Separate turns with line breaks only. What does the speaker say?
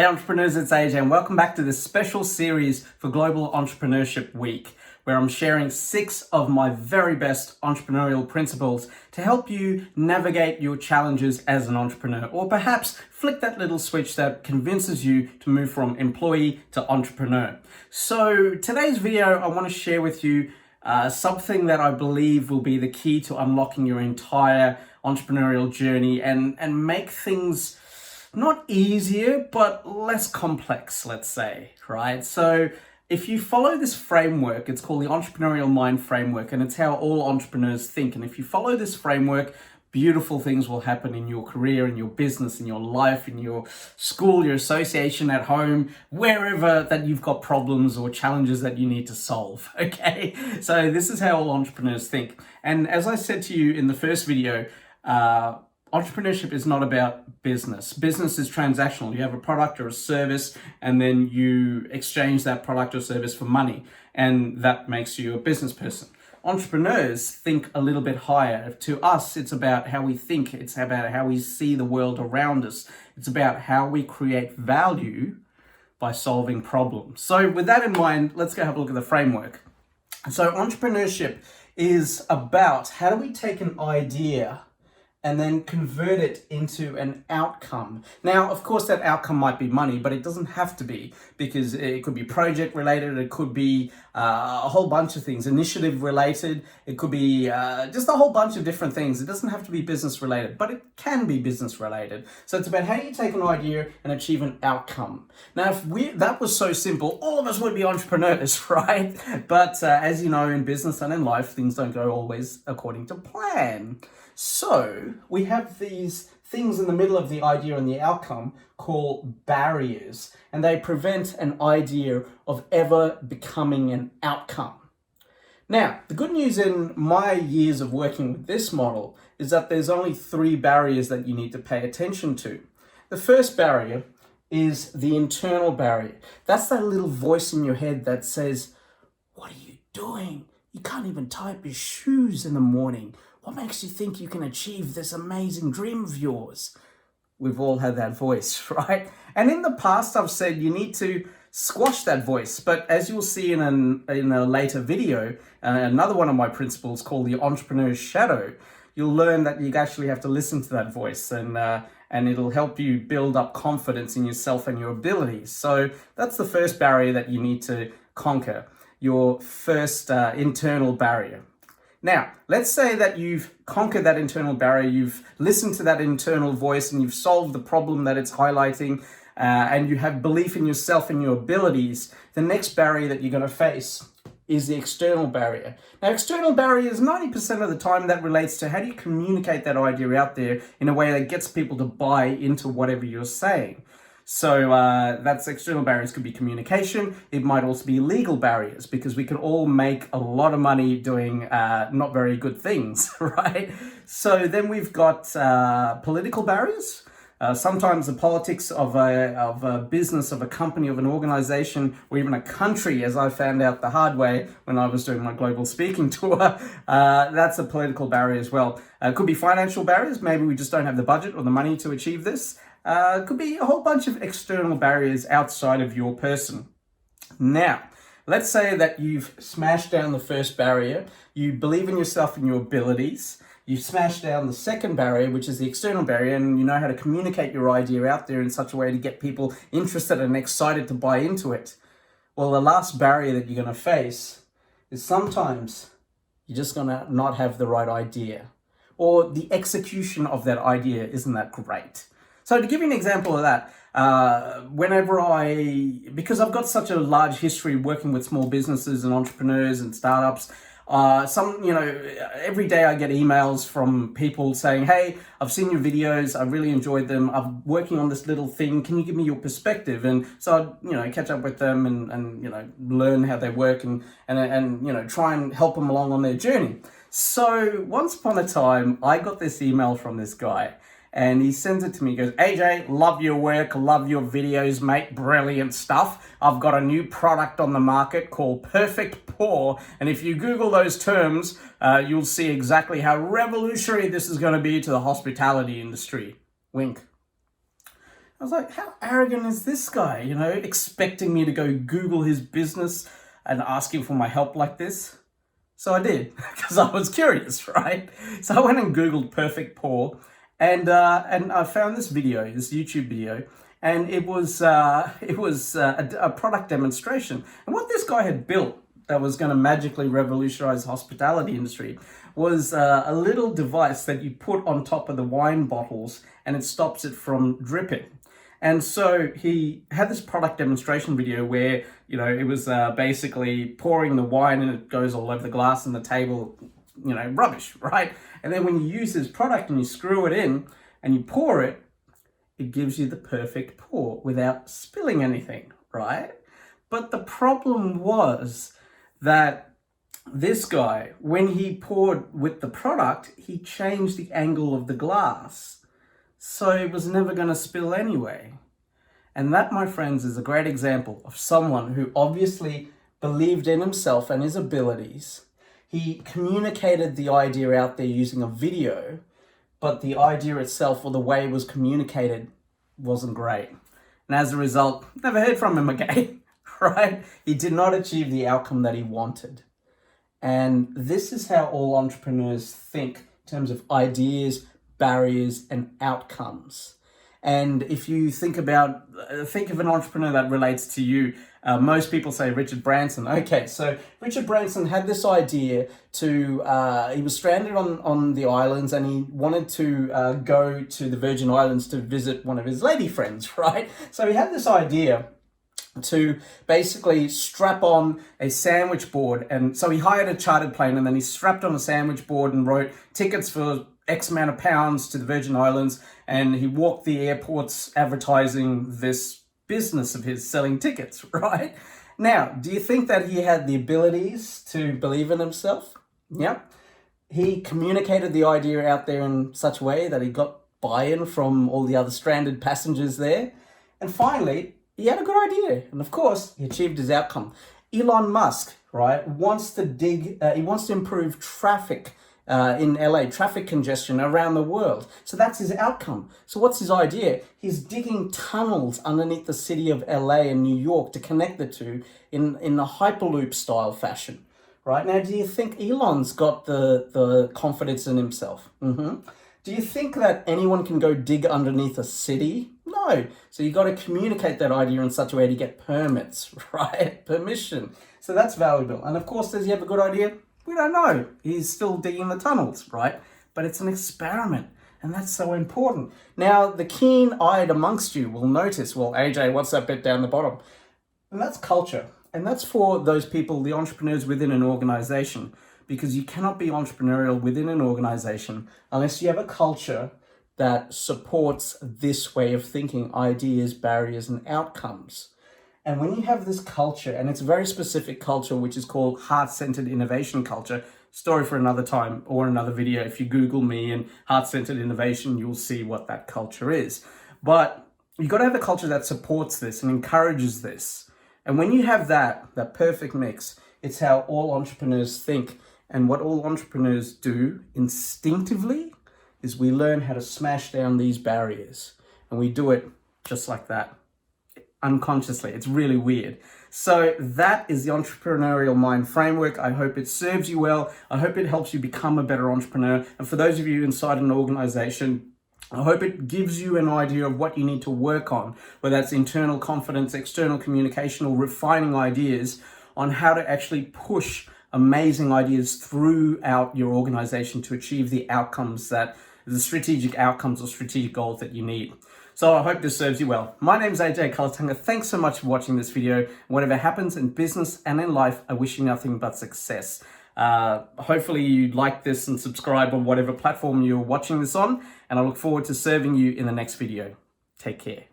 Hey entrepreneurs, it's AJ and welcome back to this special series for Global Entrepreneurship Week, where I'm sharing 6 of my very best entrepreneurial principles to help you navigate your challenges as an entrepreneur, or perhaps flick that little switch that convinces you to move from employee to entrepreneur. So today's video, I want to share with you something that I believe will be the key to unlocking your entire entrepreneurial journey and make things not easier, but less complex, let's say, right? So if you follow this framework, it's called the Entrepreneurial Mind Framework, and it's how all entrepreneurs think. And if you follow this framework, beautiful things will happen in your career, in your business, in your life, in your school, your association, at home, wherever that you've got problems or challenges that you need to solve, okay? So this is how all entrepreneurs think. And as I said to you in the first video, entrepreneurship is not about business. Business is transactional. You have a product or a service, and then you exchange that product or service for money, and that makes you a business person. Entrepreneurs think a little bit higher. To us, it's about how we think. It's about how we see the world around us. It's about how we create value by solving problems. So with that in mind, let's go have a look at the framework. So entrepreneurship is about how do we take an idea and then convert it into an outcome. Now, of course, that outcome might be money, but it doesn't have to be, because it could be project related, it could be a whole bunch of things, initiative related, it could be just a whole bunch of different things. It doesn't have to be business related, but it can be business related. So it's about how you take an idea and achieve an outcome. Now, if that was so simple, all of us would be entrepreneurs, right? But as you know, in business and in life, things don't go always according to plan. So we have these things in the middle of the idea and the outcome called barriers, and they prevent an idea of ever becoming an outcome. Now, the good news in my years of working with this model is that there's only 3 barriers that you need to pay attention to. The first barrier is the internal barrier. That's that little voice in your head that says, "What are you doing? You can't even tie up your shoes in the morning. What makes you think you can achieve this amazing dream of yours?" We've all had that voice, right? And in the past, I've said you need to squash that voice. But as you'll see in a later video, another one of my principles called the entrepreneur's shadow, you'll learn that you actually have to listen to that voice, and it'll help you build up confidence in yourself and your abilities. So that's the first barrier that you need to conquer, your first internal barrier. Now, let's say that you've conquered that internal barrier, you've listened to that internal voice, and you've solved the problem that it's highlighting, and you have belief in yourself and your abilities. The next barrier that you're going to face is the external barrier. Now, external barriers, 90% of the time that relates to how do you communicate that idea out there in a way that gets people to buy into whatever you're saying. So that's external barriers. Could be communication. It might also be legal barriers, because we can all make a lot of money doing not very good things, right? So then we've got political barriers. Sometimes the politics of a business, of a company, of an organization, or even a country, as I found out the hard way when I was doing my global speaking tour, that's a political barrier as well. It could be financial barriers. Maybe we just don't have the budget or the money to achieve this. It could be a whole bunch of external barriers outside of your person. Now, let's say that you've smashed down the first barrier, you believe in yourself and your abilities, you've smashed down the second barrier, which is the external barrier, and you know how to communicate your idea out there in such a way to get people interested and excited to buy into it. Well, the last barrier that you're going to face is sometimes you're just going to not have the right idea, or the execution of that idea isn't that great. So to give you an example of that, because I've got such a large history working with small businesses and entrepreneurs and startups, every day I get emails from people saying, "Hey, I've seen your videos, I really enjoyed them, I'm working on this little thing, can you give me your perspective?" And so I'd, catch up with them and learn how they work and try and help them along on their journey. So once upon a time, I got this email from this guy. And he sends it to me. He goes, "AJ, love your work, love your videos, mate, brilliant stuff. I've got a new product on the market called Perfect Pour. And if you Google those terms, you'll see exactly how revolutionary this is going to be to the hospitality industry." Wink. I was like, how arrogant is this guy, expecting me to go Google his business and asking for my help like this? So I did, because I was curious, right? So I went and Googled perfect pour, and I found this YouTube video, and it was a product demonstration. And what this guy had built that was going to magically revolutionize the hospitality industry was a little device that you put on top of the wine bottles, and it stops it from dripping. And so he had this product demonstration video where, it was basically pouring the wine and it goes all over the glass and the table, rubbish, right? And then when you use this product and you screw it in and you pour it, it gives you the perfect pour without spilling anything, right? But the problem was that this guy, when he poured with the product, he changed the angle of the glass. So it was never going to spill anyway. And that, my friends, is a great example of someone who obviously believed in himself and his abilities. He communicated the idea out there using a video, but the idea itself or the way it was communicated wasn't great. And as a result, never heard from him again, right? He did not achieve the outcome that he wanted. And this is how all entrepreneurs think in terms of ideas, barriers, and outcomes. And if you think of an entrepreneur that relates to you, most people say Richard Branson. Okay, so Richard Branson had this idea he was stranded on the islands, and he wanted to go to the Virgin Islands to visit one of his lady friends, right? So he had this idea to basically strap on a sandwich board. And so he hired a chartered plane, and then he strapped on a sandwich board and wrote tickets for X amount of pounds to the Virgin Islands, and he walked the airports advertising this business of his selling tickets, right? Now, do you think that he had the abilities to believe in himself? Yeah. He communicated the idea out there in such a way that he got buy-in from all the other stranded passengers there. And finally, he had a good idea. And of course, he achieved his outcome. Elon Musk, right, wants to improve traffic in LA, traffic congestion around the world. So that's his outcome. So what's his idea? He's digging tunnels underneath the city of LA and New York to connect the two in a Hyperloop style fashion. Right? Now, do you think Elon's got the confidence in himself? Do you think that anyone can go dig underneath a city? No. So you got to communicate that idea in such a way to get permits, right? Permission. So that's valuable. And of course, does he have a good idea? We don't know. He's still digging the tunnels, right? But it's an experiment, and that's so important. Now, the keen-eyed amongst you will notice, well, AJ, what's that bit down the bottom? And that's culture. And that's for those people, the entrepreneurs within an organization, because you cannot be entrepreneurial within an organization unless you have a culture that supports this way of thinking, ideas, barriers, and outcomes. And when you have this culture, and it's a very specific culture, which is called heart-centered innovation culture, story for another time or another video. If you Google me and heart-centered innovation, you'll see what that culture is. But you've got to have a culture that supports this and encourages this. And when you have that perfect mix, it's how all entrepreneurs think. And what all entrepreneurs do instinctively is we learn how to smash down these barriers. And we do it just like that. Unconsciously. It's really weird. So that is the Entrepreneurial Mind Framework. I hope it serves you well. I hope it helps you become a better entrepreneur. And for those of you inside an organization, I hope it gives you an idea of what you need to work on, whether that's internal confidence, external communication, or refining ideas on how to actually push amazing ideas throughout your organization to achieve the strategic outcomes or strategic goals that you need. So I hope this serves you well. My name is AJ Kulatunga. Thanks so much for watching this video. Whatever happens in business and in life, I wish you nothing but success. Hopefully you like this and subscribe on whatever platform you're watching this on. And I look forward to serving you in the next video. Take care.